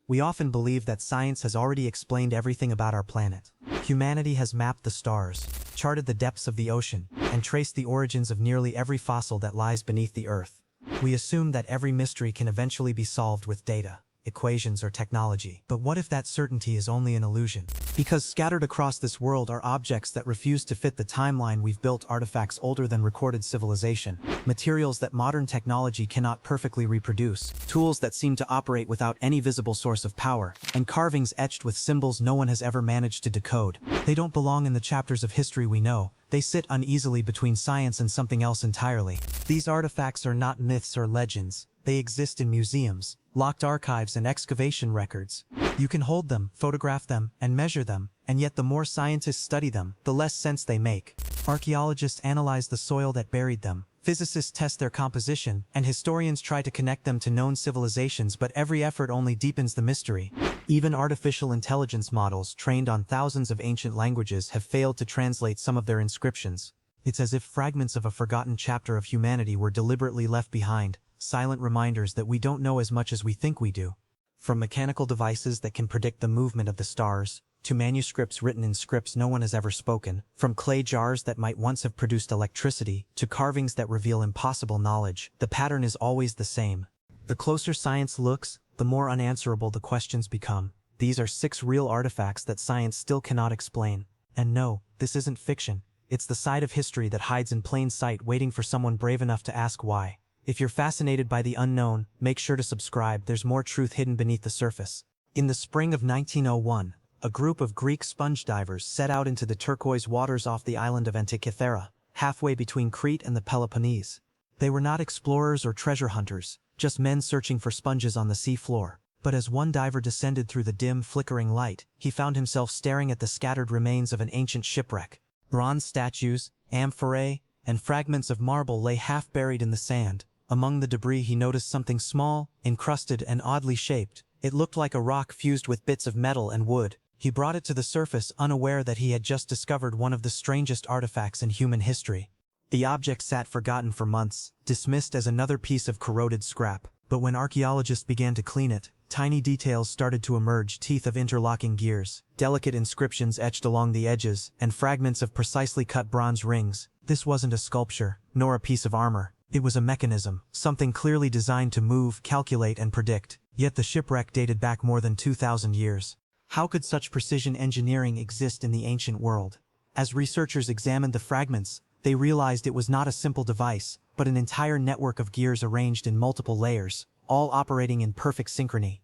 We often believe that science has already explained everything about our planet. Humanity has mapped the stars, charted the depths of the ocean, and traced the origins of nearly every fossil that lies beneath the Earth. We assume that every mystery can eventually be solved with data, equations, or technology. But what if that certainty is only an illusion? Because scattered across this world are objects that refuse to fit the timeline we've built, artifacts older than recorded civilization, materials that modern technology cannot perfectly reproduce, tools that seem to operate without any visible source of power, and carvings etched with symbols no one has ever managed to decode. They don't belong in the chapters of history we know. They sit uneasily between science and something else entirely. These artifacts are not myths or legends. They exist in museums, locked archives, and excavation records. You can hold them, photograph them, and measure them, and yet the more scientists study them, the less sense they make. Archaeologists analyze the soil that buried them, physicists test their composition, and historians try to connect them to known civilizations, but every effort only deepens the mystery. Even artificial intelligence models trained on thousands of ancient languages have failed to translate some of their inscriptions. It's as if fragments of a forgotten chapter of humanity were deliberately left behind, silent reminders that we don't know as much as we think we do. From mechanical devices that can predict the movement of the stars, to manuscripts written in scripts no one has ever spoken, from clay jars that might once have produced electricity, to carvings that reveal impossible knowledge, the pattern is always the same. The closer science looks, the more unanswerable the questions become. These are 6 real artifacts that science still cannot explain. And no, this isn't fiction. It's the side of history that hides in plain sight, waiting for someone brave enough to ask why. If you're fascinated by the unknown, make sure to subscribe. There's more truth hidden beneath the surface. In the spring of 1901, a group of Greek sponge divers set out into the turquoise waters off the island of Antikythera, halfway between Crete and the Peloponnese. They were not explorers or treasure hunters, just men searching for sponges on the sea floor. But as one diver descended through the dim, flickering light, he found himself staring at the scattered remains of an ancient shipwreck. Bronze statues, amphorae, and fragments of marble lay half buried in the sand. Among the debris he noticed something small, encrusted, and oddly shaped. It looked like a rock fused with bits of metal and wood. He brought it to the surface, unaware that he had just discovered one of the strangest artifacts in human history. The object sat forgotten for months, dismissed as another piece of corroded scrap. But when archaeologists began to clean it, tiny details started to emerge: teeth of interlocking gears, delicate inscriptions etched along the edges, and fragments of precisely cut bronze rings. This wasn't a sculpture, nor a piece of armor. It was a mechanism, something clearly designed to move, calculate, and predict. Yet the shipwreck dated back more than 2,000 years. How could such precision engineering exist in the ancient world? As researchers examined the fragments, they realized it was not a simple device, but an entire network of gears arranged in multiple layers, all operating in perfect synchrony.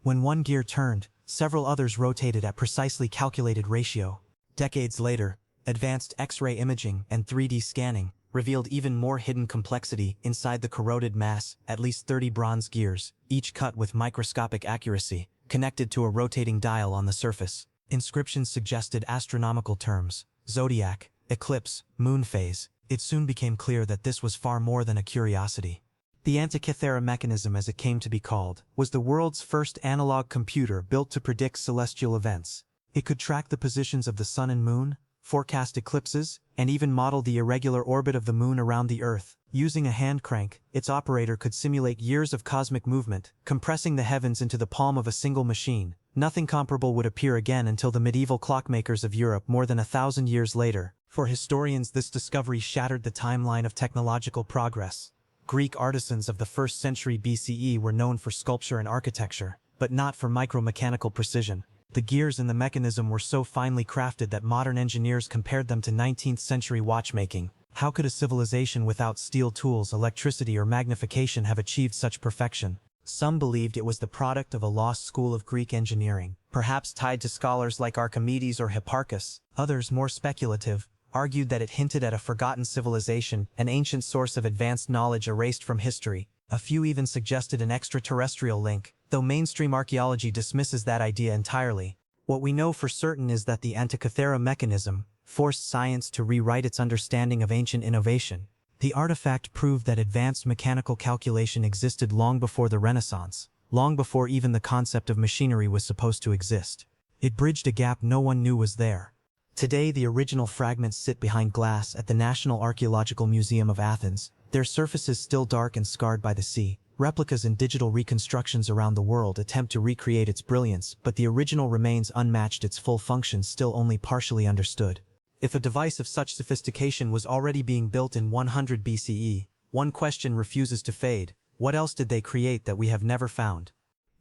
When one gear turned, several others rotated at precisely calculated ratio. Decades later, advanced X-ray imaging and 3D scanning revealed even more hidden complexity inside the corroded mass. At least 30 bronze gears, each cut with microscopic accuracy, connected to a rotating dial on the surface. Inscriptions suggested astronomical terms: zodiac, eclipse, moon phase. It soon became clear that this was far more than a curiosity. The Antikythera Mechanism, as it came to be called, was the world's first analog computer built to predict celestial events. It could track the positions of the sun and moon, forecast eclipses, and even model the irregular orbit of the moon around the Earth. Using a hand crank, its operator could simulate years of cosmic movement, compressing the heavens into the palm of a single machine. Nothing comparable would appear again until the medieval clockmakers of Europe more than 1,000 years later. For historians, this discovery shattered the timeline of technological progress. Greek artisans of the 1st century BCE were known for sculpture and architecture, but not for micromechanical precision. The gears in the mechanism were so finely crafted that modern engineers compared them to 19th century watchmaking. How could a civilization without steel tools, electricity, or magnification have achieved such perfection? Some believed it was the product of a lost school of Greek engineering, perhaps tied to scholars like Archimedes or Hipparchus. Others, more speculative, argued that it hinted at a forgotten civilization, an ancient source of advanced knowledge erased from history. A few even suggested an extraterrestrial link, though mainstream archaeology dismisses that idea entirely. What we know for certain is that the Antikythera Mechanism forced science to rewrite its understanding of ancient innovation. The artifact proved that advanced mechanical calculation existed long before the Renaissance, long before even the concept of machinery was supposed to exist. It bridged a gap no one knew was there. Today, the original fragments sit behind glass at the National Archaeological Museum of Athens, their surfaces still dark and scarred by the sea, Replicas and digital reconstructions around the world attempt to recreate its brilliance, but the original remains unmatched, its full function still only partially understood. If a device of such sophistication was already being built in 100 BCE, one question refuses to fade: what else did they create that we have never found?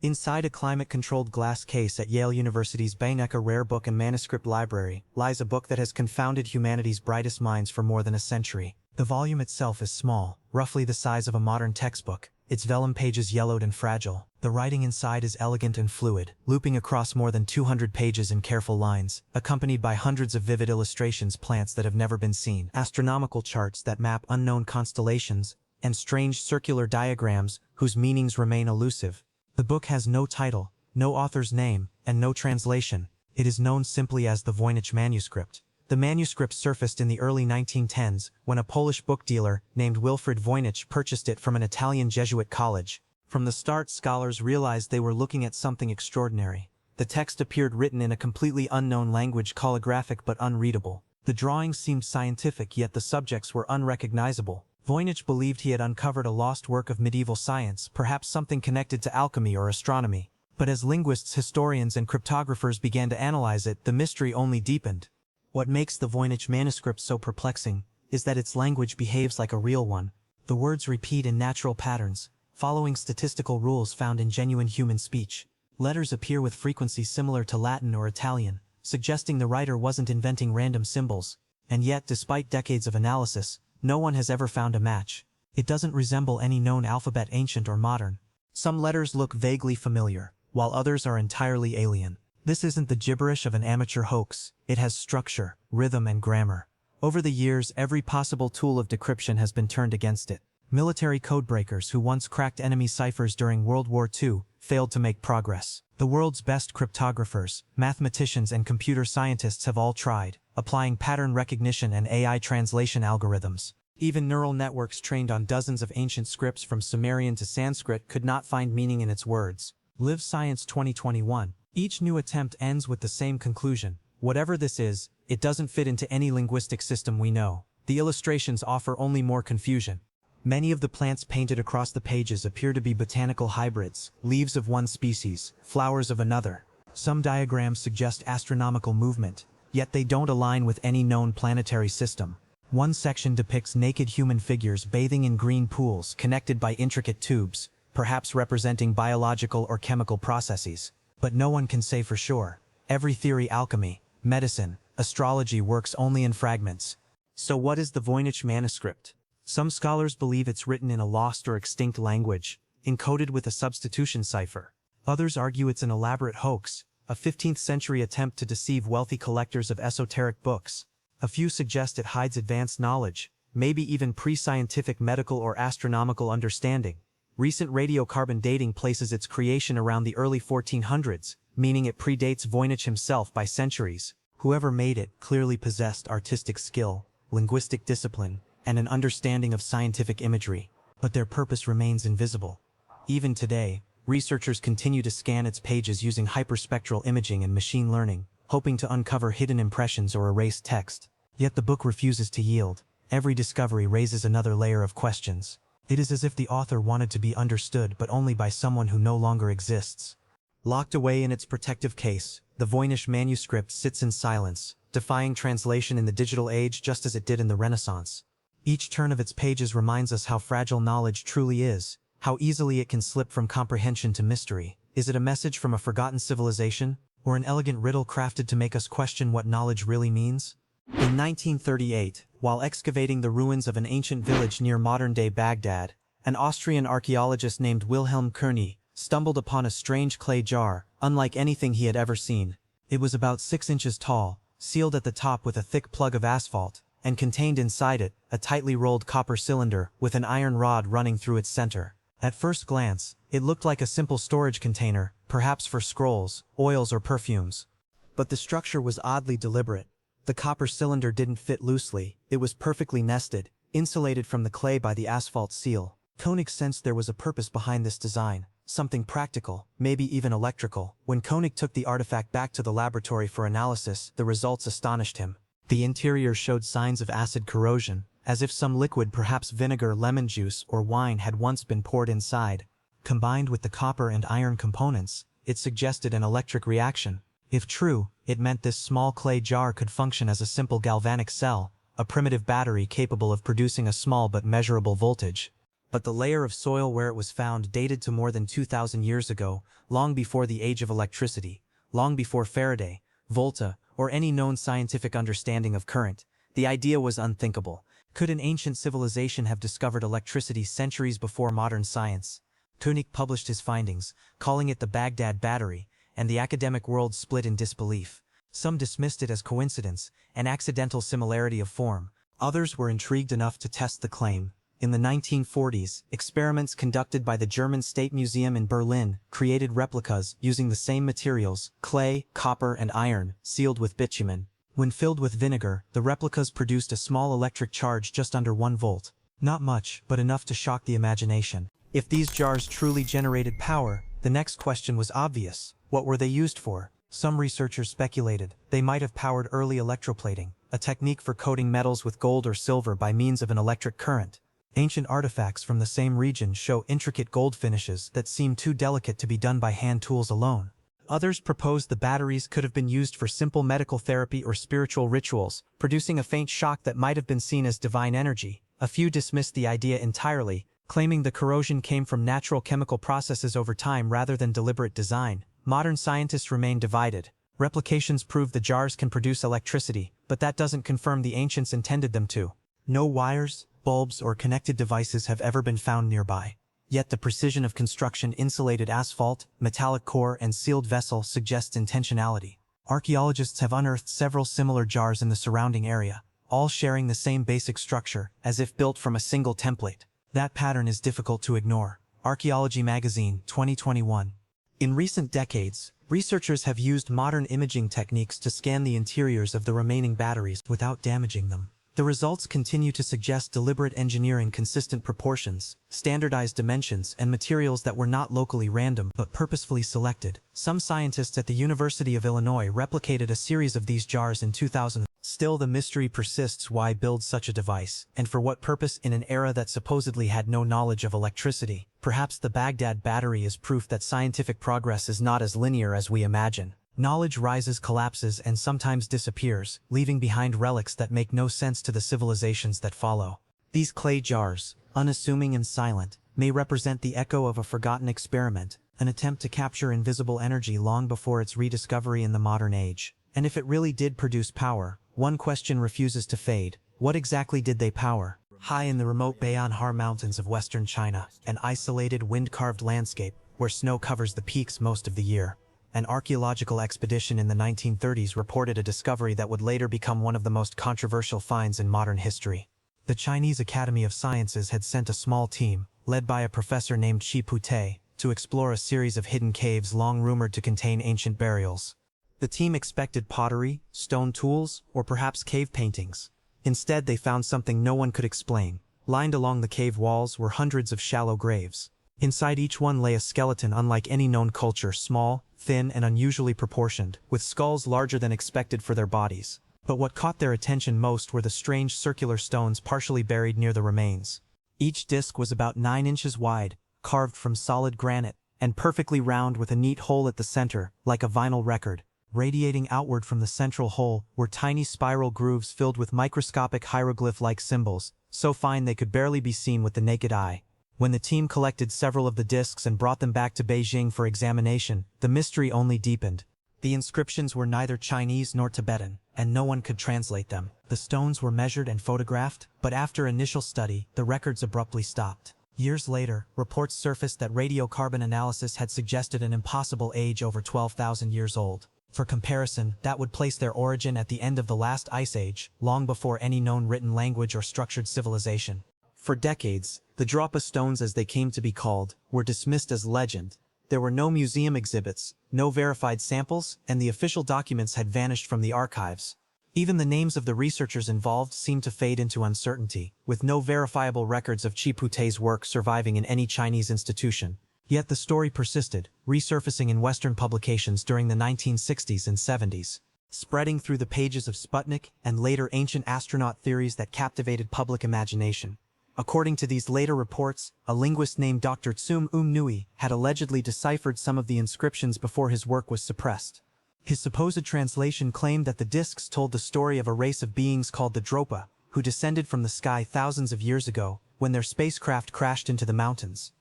Inside a climate-controlled glass case at Yale University's Voynich Rare Book and Manuscript Library lies a book that has confounded humanity's brightest minds for more than a century. The volume itself is small, roughly the size of a modern textbook, its vellum pages yellowed and fragile. The writing inside is elegant and fluid, looping across more than 200 pages in careful lines, accompanied by hundreds of vivid illustrations, plants that have never been seen, astronomical charts that map unknown constellations, and strange circular diagrams whose meanings remain elusive. The book has no title, no author's name, and no translation. It is known simply as the Voynich Manuscript. The manuscript surfaced in the early 1910s when a Polish book dealer named Wilfrid Voynich purchased it from an Italian Jesuit college. From the start, scholars realized they were looking at something extraordinary. The text appeared written in a completely unknown language, calligraphic but unreadable. The drawings seemed scientific, yet the subjects were unrecognizable. Voynich believed he had uncovered a lost work of medieval science, perhaps something connected to alchemy or astronomy. But as linguists, historians, and cryptographers began to analyze it, the mystery only deepened. What makes the Voynich manuscript so perplexing is that its language behaves like a real one. The words repeat in natural patterns, following statistical rules found in genuine human speech. Letters appear with frequency similar to Latin or Italian, suggesting the writer wasn't inventing random symbols. And yet, despite decades of analysis, no one has ever found a match. It doesn't resemble any known alphabet, ancient or modern. Some letters look vaguely familiar, while others are entirely alien. This isn't the gibberish of an amateur hoax. It has structure, rhythm, and grammar. Over the years, every possible tool of decryption has been turned against it. Military codebreakers who once cracked enemy ciphers during World War II failed to make progress. The world's best cryptographers, mathematicians, and computer scientists have all tried, applying pattern recognition and AI translation algorithms. Even neural networks trained on dozens of ancient scripts from Sumerian to Sanskrit could not find meaning in its words. Live Science 2021. Each new attempt ends with the same conclusion: whatever this is, it doesn't fit into any linguistic system we know. The illustrations offer only more confusion. Many of the plants painted across the pages appear to be botanical hybrids, leaves of one species, flowers of another. Some diagrams suggest astronomical movement, yet they don't align with any known planetary system. One section depicts naked human figures bathing in green pools connected by intricate tubes, perhaps representing biological or chemical processes. But no one can say for sure. Every theory, alchemy, medicine, astrology, works only in fragments. So what is the Voynich manuscript? Some scholars believe it's written in a lost or extinct language, encoded with a substitution cipher. Others argue it's an elaborate hoax, a 15th century attempt to deceive wealthy collectors of esoteric books. A few suggest it hides advanced knowledge, maybe even pre-scientific medical or astronomical understanding. Recent radiocarbon dating places its creation around the early 1400s, meaning it predates Voynich himself by centuries. Whoever made it clearly possessed artistic skill, linguistic discipline, and an understanding of scientific imagery, but their purpose remains invisible. Even today, researchers continue to scan its pages using hyperspectral imaging and machine learning, hoping to uncover hidden impressions or erased text. Yet the book refuses to yield. Every discovery raises another layer of questions. It is as if the author wanted to be understood, but only by someone who no longer exists. Locked away in its protective case, the Voynich manuscript sits in silence, defying translation in the digital age just as it did in the Renaissance. Each turn of its pages reminds us how fragile knowledge truly is, how easily it can slip from comprehension to mystery. Is it a message from a forgotten civilization, or an elegant riddle crafted to make us question what knowledge really means? In 1938, while excavating the ruins of an ancient village near modern-day Baghdad, an Austrian archaeologist named Wilhelm Kearney stumbled upon a strange clay jar, unlike anything he had ever seen. It was about 6 inches tall, sealed at the top with a thick plug of asphalt, and contained inside it a tightly rolled copper cylinder with an iron rod running through its center. At first glance, it looked like a simple storage container, perhaps for scrolls, oils, or perfumes. But the structure was oddly deliberate. The copper cylinder didn't fit loosely. It was perfectly nested, insulated from the clay by the asphalt seal. Koenig sensed there was a purpose behind this design, something practical, maybe even electrical. When Koenig took the artifact back to the laboratory for analysis, the results astonished him. The interior showed signs of acid corrosion, as if some liquid, perhaps vinegar, lemon juice, or wine, had once been poured inside. Combined with the copper and iron components, it suggested an electric reaction. If true, it meant this small clay jar could function as a simple galvanic cell, a primitive battery capable of producing a small but measurable voltage. But the layer of soil where it was found dated to more than 2,000 years ago, long before the age of electricity, long before Faraday, Volta, or any known scientific understanding of current. The idea was unthinkable. Could an ancient civilization have discovered electricity centuries before modern science? Voynich published his findings, calling it the Baghdad Battery, and the academic world split in disbelief. Some dismissed it as coincidence, an accidental similarity of form. Others were intrigued enough to test the claim. In the 1940s, experiments conducted by the German State Museum in Berlin created replicas using the same materials, clay, copper, and iron, sealed with bitumen. When filled with vinegar, the replicas produced a small electric charge just under 1 volt. Not much, but enough to shock the imagination. If these jars truly generated power, the next question was obvious. What were they used for? Some researchers speculated they might have powered early electroplating, a technique for coating metals with gold or silver by means of an electric current. Ancient artifacts from the same region show intricate gold finishes that seem too delicate to be done by hand tools alone. Others proposed the batteries could have been used for simple medical therapy or spiritual rituals, producing a faint shock that might have been seen as divine energy. A few dismissed the idea entirely, claiming the corrosion came from natural chemical processes over time rather than deliberate design. Modern scientists remain divided. Replications prove the jars can produce electricity, but that doesn't confirm the ancients intended them to. No wires, bulbs, or connected devices have ever been found nearby. Yet the precision of construction, insulated asphalt, metallic core, and sealed vessel suggests intentionality. Archaeologists have unearthed several similar jars in the surrounding area, all sharing the same basic structure, as if built from a single template. That pattern is difficult to ignore. Archaeology Magazine, 2021. In recent decades, researchers have used modern imaging techniques to scan the interiors of the remaining batteries without damaging them. The results continue to suggest deliberate engineering, consistent proportions, standardized dimensions, and materials that were not locally random but purposefully selected. Some scientists at the University of Illinois replicated a series of these jars in 2000. Still, the mystery persists: why build such a device, and for what purpose in an era that supposedly had no knowledge of electricity? Perhaps the Baghdad Battery is proof that scientific progress is not as linear as we imagine. Knowledge rises, collapses, and sometimes disappears, leaving behind relics that make no sense to the civilizations that follow. These clay jars, unassuming and silent, may represent the echo of a forgotten experiment, an attempt to capture invisible energy long before its rediscovery in the modern age. And if it really did produce power, one question refuses to fade: what exactly did they power? High in the remote Bayan Mountains of western China, an isolated wind-carved landscape where snow covers the peaks most of the year, an archaeological expedition in the 1930s reported a discovery that would later become one of the most controversial finds in modern history. The Chinese Academy of Sciences had sent a small team, led by a professor named Chi Pute, to explore a series of hidden caves long rumored to contain ancient burials. The team expected pottery, stone tools, or perhaps cave paintings. Instead, they found something no one could explain. Lined along the cave walls were hundreds of shallow graves. Inside each one lay a skeleton unlike any known culture, small, thin, and unusually proportioned, with skulls larger than expected for their bodies. But what caught their attention most were the strange circular stones partially buried near the remains. Each disc was about 9 inches wide, carved from solid granite, and perfectly round with a neat hole at the center, like a vinyl record. Radiating outward from the central hole were tiny spiral grooves filled with microscopic hieroglyph-like symbols, so fine they could barely be seen with the naked eye. When the team collected several of the discs and brought them back to Beijing for examination, the mystery only deepened. The inscriptions were neither Chinese nor Tibetan, and no one could translate them. The stones were measured and photographed, but after initial study, the records abruptly stopped. Years later, reports surfaced that radiocarbon analysis had suggested an impossible age over 12,000 years old. For comparison, that would place their origin at the end of the last ice age, long before any known written language or structured civilization. For decades, the Dropa Stones, as they came to be called, were dismissed as legend. There were no museum exhibits, no verified samples, and the official documents had vanished from the archives. Even the names of the researchers involved seemed to fade into uncertainty, with no verifiable records of Chi Pute's work surviving in any Chinese institution. Yet the story persisted, resurfacing in Western publications during the 1960s and 70s, spreading through the pages of Sputnik and later ancient astronaut theories that captivated public imagination. According to these later reports, a linguist named Dr. Tsum Nui had allegedly deciphered some of the inscriptions before his work was suppressed. His supposed translation claimed that the discs told the story of a race of beings called the Dropa, who descended from the sky thousands of years ago, when their spacecraft crashed into the mountains.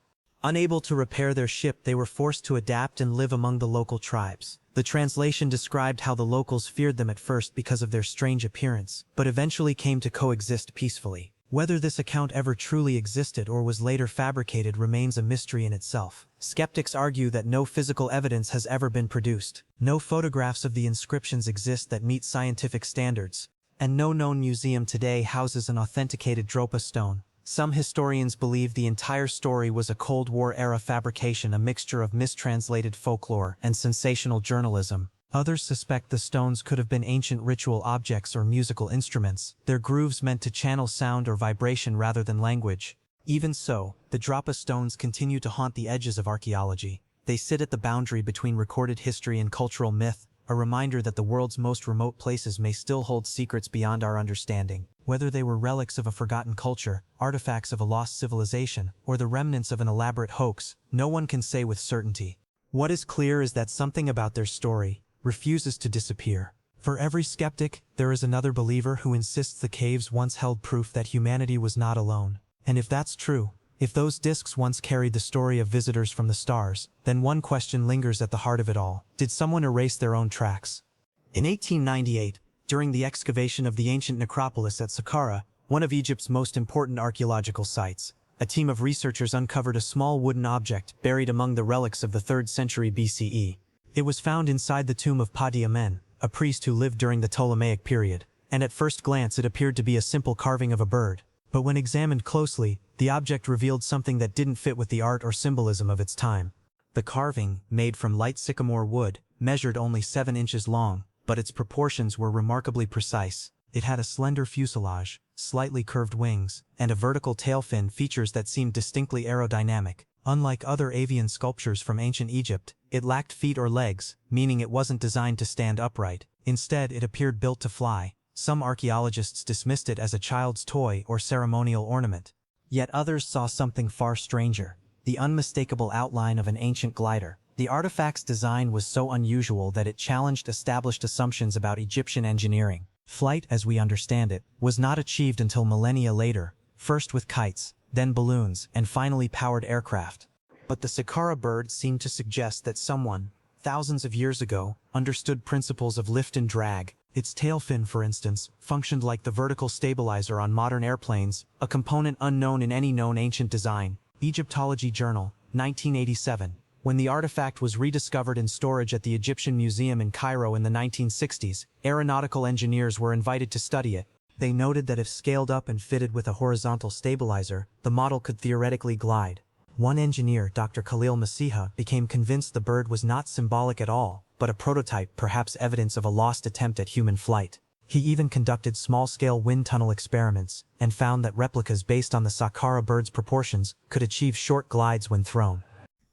Unable to repair their ship, they were forced to adapt and live among the local tribes. The translation described how the locals feared them at first because of their strange appearance, but eventually came to coexist peacefully. Whether this account ever truly existed or was later fabricated remains a mystery in itself. Skeptics argue that no physical evidence has ever been produced. No photographs of the inscriptions exist that meet scientific standards, and no known museum today houses an authenticated Dropa stone. Some historians believe the entire story was a Cold War-era fabrication, a mixture of mistranslated folklore and sensational journalism. Others suspect the stones could have been ancient ritual objects or musical instruments, their grooves meant to channel sound or vibration rather than language. Even so, the Dropa stones continue to haunt the edges of archaeology. They sit at the boundary between recorded history and cultural myth, a reminder that the world's most remote places may still hold secrets beyond our understanding. Whether they were relics of a forgotten culture, artifacts of a lost civilization, or the remnants of an elaborate hoax, no one can say with certainty. What is clear is that something about their story refuses to disappear. For every skeptic, there is another believer who insists the caves once held proof that humanity was not alone. And if that's true, if those discs once carried the story of visitors from the stars, then one question lingers at the heart of it all. Did someone erase their own tracks? In 1898, during the excavation of the ancient necropolis at Saqqara, one of Egypt's most important archaeological sites, a team of researchers uncovered a small wooden object buried among the relics of the 3rd century BCE. It was found inside the tomb of Padi Amen, a priest who lived during the Ptolemaic period, and at first glance it appeared to be a simple carving of a bird. But when examined closely, the object revealed something that didn't fit with the art or symbolism of its time. The carving, made from light sycamore wood, measured only 7 inches long, but its proportions were remarkably precise. It had a slender fuselage, slightly curved wings, and a vertical tail fin, features that seemed distinctly aerodynamic. Unlike other avian sculptures from ancient Egypt, it lacked feet or legs, meaning it wasn't designed to stand upright. Instead, it appeared built to fly. Some archaeologists dismissed it as a child's toy or ceremonial ornament. Yet others saw something far stranger: the unmistakable outline of an ancient glider. The artifact's design was so unusual that it challenged established assumptions about Egyptian engineering. Flight, as we understand it, was not achieved until millennia later, first with kites, then balloons, and finally powered aircraft. But the Saqqara bird seemed to suggest that someone, thousands of years ago, understood principles of lift and drag. Its tail fin, for instance, functioned like the vertical stabilizer on modern airplanes, a component unknown in any known ancient design. Egyptology Journal, 1987. When the artifact was rediscovered in storage at the Egyptian Museum in Cairo in the 1960s, aeronautical engineers were invited to study it. They noted that if scaled up and fitted with a horizontal stabilizer, the model could theoretically glide. One engineer, Dr. Khalil Masiha, became convinced the bird was not symbolic at all, but a prototype, perhaps evidence of a lost attempt at human flight. He even conducted small-scale wind tunnel experiments, and found that replicas based on the Saqqara bird's proportions could achieve short glides when thrown.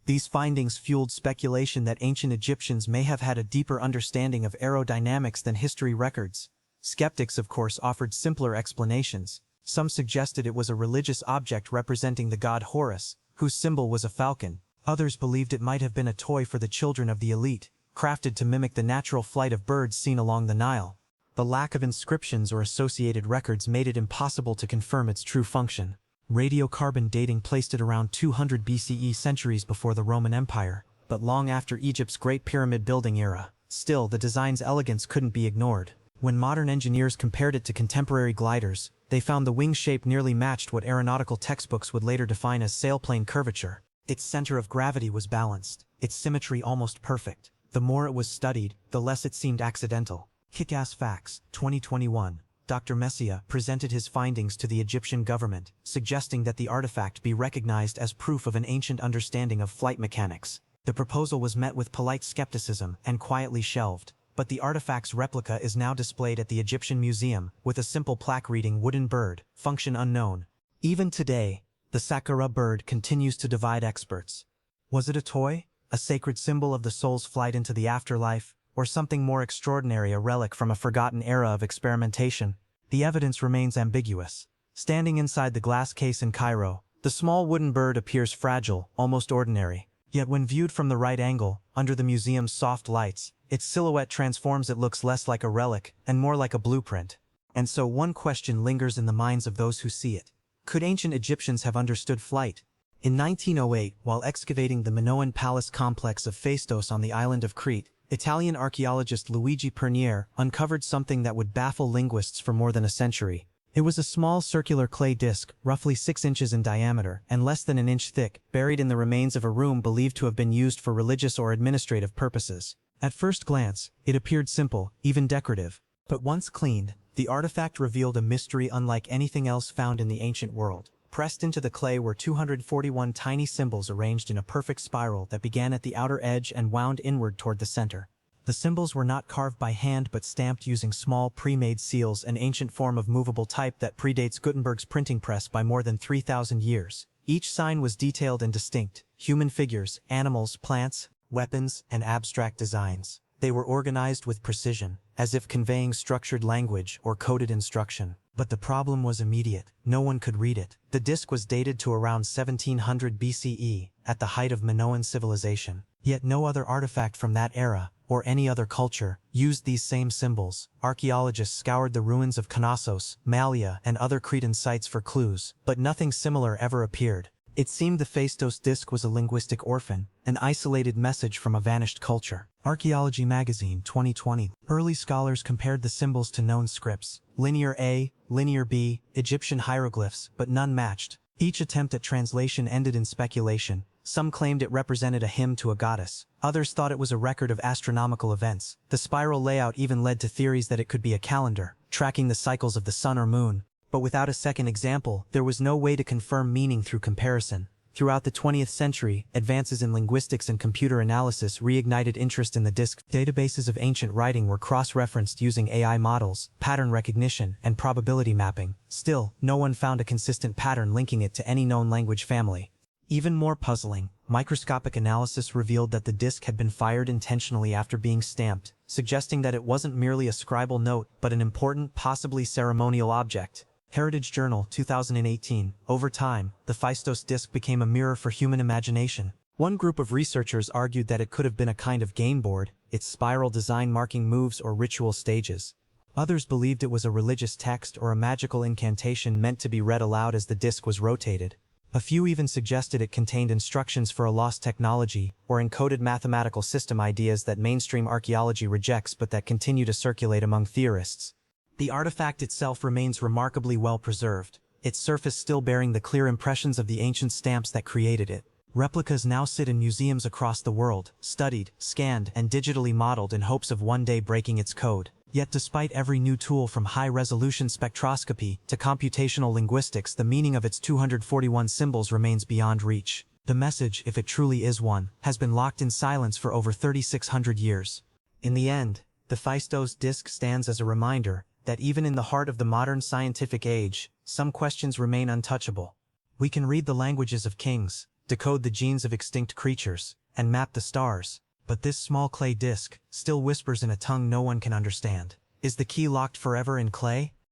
These findings fueled speculation that ancient Egyptians may have had a deeper understanding of aerodynamics than history records. Skeptics, of course, offered simpler explanations. Some suggested it was a religious object representing the god Horus, whose symbol was a falcon. Others believed it might have been a toy for the children of the elite, crafted to mimic the natural flight of birds seen along the Nile. The lack of inscriptions or associated records made it impossible to confirm its true function. Radiocarbon dating placed it around 200 BCE, centuries before the Roman Empire, but long after Egypt's Great Pyramid building era. Still, the design's elegance couldn't be ignored. When modern engineers compared it to contemporary gliders, they found the wing shape nearly matched what aeronautical textbooks would later define as sailplane curvature. Its center of gravity was balanced, its symmetry almost perfect. The more it was studied, the less it seemed accidental. Kick-Ass Facts, 2021. Dr. Messiah presented his findings to the Egyptian government, suggesting that the artifact be recognized as proof of an ancient understanding of flight mechanics. The proposal was met with polite skepticism and quietly shelved, but the artifact's replica is now displayed at the Egyptian Museum, with a simple plaque reading "Wooden Bird, Function Unknown." Even today, the Saqqara bird continues to divide experts. Was it a toy, a sacred symbol of the soul's flight into the afterlife, or something more extraordinary, a relic from a forgotten era of experimentation? The evidence remains ambiguous. Standing inside the glass case in Cairo, the small wooden bird appears fragile, almost ordinary. Yet when viewed from the right angle, under the museum's soft lights, its silhouette transforms. It looks less like a relic and more like a blueprint. And so one question lingers in the minds of those who see it. Could ancient Egyptians have understood flight? In 1908, while excavating the Minoan palace complex of Phaistos on the island of Crete, Italian archaeologist Luigi Pernier uncovered something that would baffle linguists for more than a century. It was a small circular clay disc, roughly 6 inches in diameter and less than an inch thick, buried in the remains of a room believed to have been used for religious or administrative purposes. At first glance, it appeared simple, even decorative. But once cleaned, the artifact revealed a mystery unlike anything else found in the ancient world. Pressed into the clay were 241 tiny symbols arranged in a perfect spiral that began at the outer edge and wound inward toward the center. The symbols were not carved by hand but stamped using small pre-made seals, an ancient form of movable type that predates Gutenberg's printing press by more than 3,000 years. Each sign was detailed and distinct: human figures, animals, plants, weapons, and abstract designs. They were organized with precision, as if conveying structured language or coded instruction. But the problem was immediate. No one could read it. The disc was dated to around 1700 BCE, at the height of Minoan civilization. Yet no other artifact from that era, or any other culture, used these same symbols. Archaeologists scoured the ruins of Knossos, Malea, and other Cretan sites for clues, but nothing similar ever appeared. It seemed the Phaistos Disk was a linguistic orphan, an isolated message from a vanished culture. Archaeology magazine, 2020. Early scholars compared the symbols to known scripts: Linear A, Linear B, Egyptian hieroglyphs, but none matched. Each attempt at translation ended in speculation. Some claimed it represented a hymn to a goddess. Others thought it was a record of astronomical events. The spiral layout even led to theories that it could be a calendar, tracking the cycles of the sun or moon. But without a second example, there was no way to confirm meaning through comparison. Throughout the 20th century, advances in linguistics and computer analysis reignited interest in the disk. Databases of ancient writing were cross-referenced using AI models, pattern recognition, and probability mapping. Still, no one found a consistent pattern linking it to any known language family. Even more puzzling, microscopic analysis revealed that the disk had been fired intentionally after being stamped, suggesting that it wasn't merely a scribal note but an important, possibly ceremonial object. Heritage Journal, 2018. Over time, the Phaistos Disk became a mirror for human imagination. One group of researchers argued that it could have been a kind of game board, its spiral design marking moves or ritual stages. Others believed it was a religious text or a magical incantation meant to be read aloud as the disk was rotated. A few even suggested it contained instructions for a lost technology, or encoded mathematical system, ideas that mainstream archaeology rejects but that continue to circulate among theorists. The artifact itself remains remarkably well preserved, its surface still bearing the clear impressions of the ancient stamps that created it. Replicas now sit in museums across the world, studied, scanned, and digitally modeled in hopes of one day breaking its code. Yet despite every new tool from high-resolution spectroscopy to computational linguistics, the meaning of its 241 symbols remains beyond reach. The message, if it truly is one, has been locked in silence for over 3,600 years. In the end, the Phaistos Disk stands as a reminder that even in the heart of the modern scientific age, some questions remain untouchable. We can read the languages of kings, decode the genes of extinct creatures, and map the stars. But this small clay disk still whispers in a tongue no one can understand. Is the key locked forever in clay?